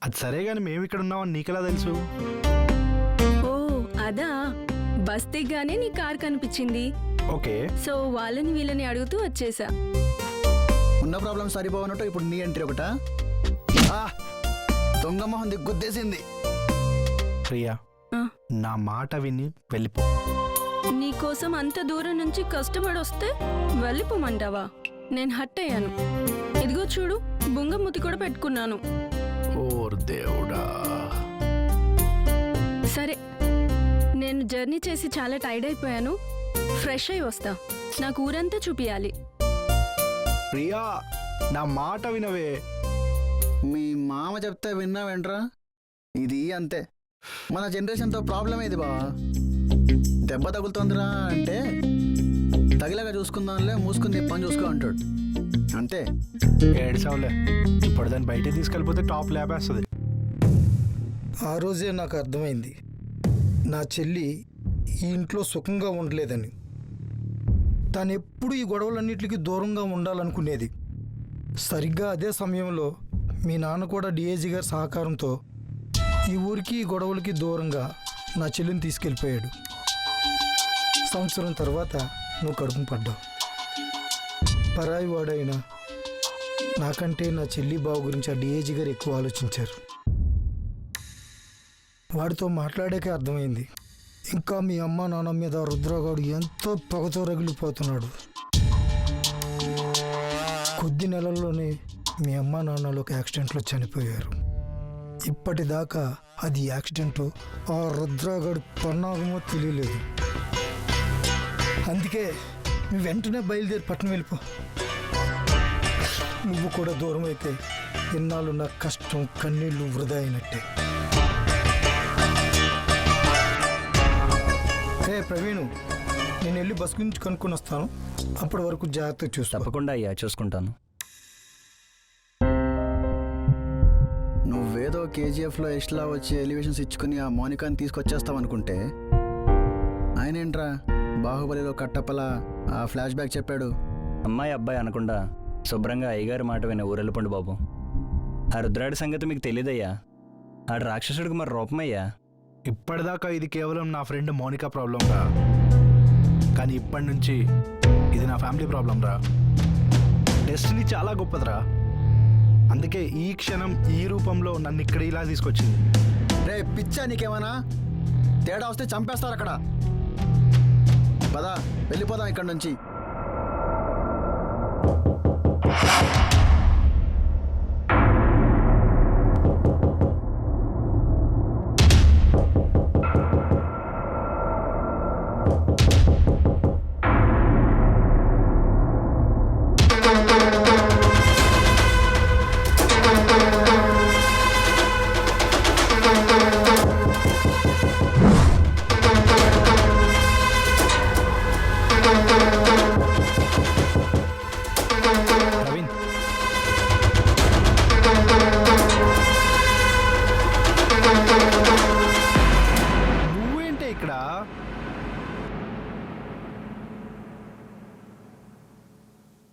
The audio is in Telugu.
అది సరే గాని మేము ఇక్కడ ఉన్నామని నీకెలా తెలుసు? ఓ అదా, బస్ దిగ్గానే నీ కార్ కనిపించింది. ఓకే. సో వాళ్ళని వీళ్ళని అడుగుతూ వచ్చేసా. ఉన్న ప్రాబ్లం సరిపోవనట్టు ఇప్పుడు నీ ఎంట్రీ ఒకటా? దొంగ మొహం దిగ్గుద్దేసింది. ప్రియా, నా మాట విని వెళ్ళిపో. నీకోసం అంత దూరం నుంచి కష్టపడి వస్తే వెళ్ళిపోమంటావా? నేను హట్ అయ్యాను. ఇదిగో చూడు, బుంగమూతి కూడా పెట్టుకున్నాను. ఓర్ దేవుడా. సరే, నేను జర్నీ చేసి చాలా టైర్డ్ అయిపోయాను. ఫ్రెష్ అయి వస్తా. నాకు ఊరంతా చూపియాలి. ప్రియా, నా మాట వినవే. మీ మామ చెప్తే విన్నావేంట్రా? ఇది అంతే, మన జనరేషన్తో ప్రాబ్లం ఏది బావా. దెబ్బ తగులుతోందిరా అంటే తగిలాగా చూసుకుందాంలే, మూసుకుని పని చూసుకో అంటాడు. అంతే. ఏడ్చావులే, ఇప్పుడు దాన్ని బయటికి తీసుకెళ్ళిపోతే టాప్ లేపేస్తుంది. ఆ రోజే నాకు అర్థమైంది, నా చెల్లి ఈ ఇంట్లో సుఖంగా ఉండలేదని. తాను ఎప్పుడు ఈ గొడవలన్నిటికీ దూరంగా ఉండాలనుకునేది. సరిగ్గా అదే సమయంలో మీ నాన్న కూడా డిఐజీ గారి సహకారంతో ఈ ఊరికి ఈ గొడవలకి దూరంగా నా చెల్లిని తీసుకెళ్ళిపోయాడు. సంవత్సరం తర్వాత నువ్వు కడుపును పడ్డావు. పరాయి వాడైనా నాకంటే నా చెల్లి బావు గురించి ఆ డిఐజీ గారు ఎక్కువ ఆలోచించారు. వాడితో మాట్లాడాకే అర్థమైంది, ఇంకా మీ అమ్మ నాన్న మీద రుద్రగాడు ఎంతో పగతో రగిలిపోతున్నాడు. కొద్ది నెలల్లోనే మీ అమ్మ నాన్నలు ఒక యాక్సిడెంట్లో చనిపోయారు. ఇప్పటిదాకా అది యాక్సిడెంట్, ఆ రుద్రగాడు పన్నాగమో తెలియలేదు. అందుకే నువ్వు వెంటనే బయలుదేరి పట్టణం వెళ్ళిపో. నువ్వు కూడా దూరం అయితే ఇన్నాళ్ళు నా కష్టం కన్నీళ్ళు వృధా అయినట్టే. ప్రవీణు, నేను వెళ్ళి బస్ గురించి కనుక్కొని వస్తాను. అప్పటి వరకు జాగ్రత్తగా చూస్తా. తప్పకుండా అయ్యా, చూసుకుంటాను. నువ్వేదో కేజీఎఫ్లో ఎస్లా వచ్చి ఎలివేషన్స్ ఇచ్చుకుని ఆ మోనికాని తీసుకొచ్చేస్తావు అనుకుంటే, ఆయన ఏంట్రా బాహుబలిలో కట్టప్పలా ఆ ఫ్లాష్ బ్యాక్ చెప్పాడు. అమ్మాయి అబ్బాయి అనకుండా శుభ్రంగా అయ్యగారి మాట విన ఊరెళ్ళిపోండి బాబు. ఆ రుద్రాడి సంగతి మీకు తెలియదయ్యా. ఆడు రాక్షసుడికి మరి రూపమయ్యా. ఇప్పటిదాకా ఇది కేవలం నా ఫ్రెండ్ మోనికా ప్రాబ్లం రా, కానీ ఇప్పటి నుంచి ఇది నా ఫ్యామిలీ ప్రాబ్లం రా. డెస్టినీ చాలా గొప్పదిరా, అందుకే ఈ క్షణం ఈ రూపంలో నన్ను ఇక్కడ ఇలా తీసుకొచ్చింది. రే పిచ్చా, నీకేమన్నా తేడా వస్తే చంపేస్తారు అక్కడ. పదా, వెళ్ళిపోదాం ఇక్కడ నుంచి.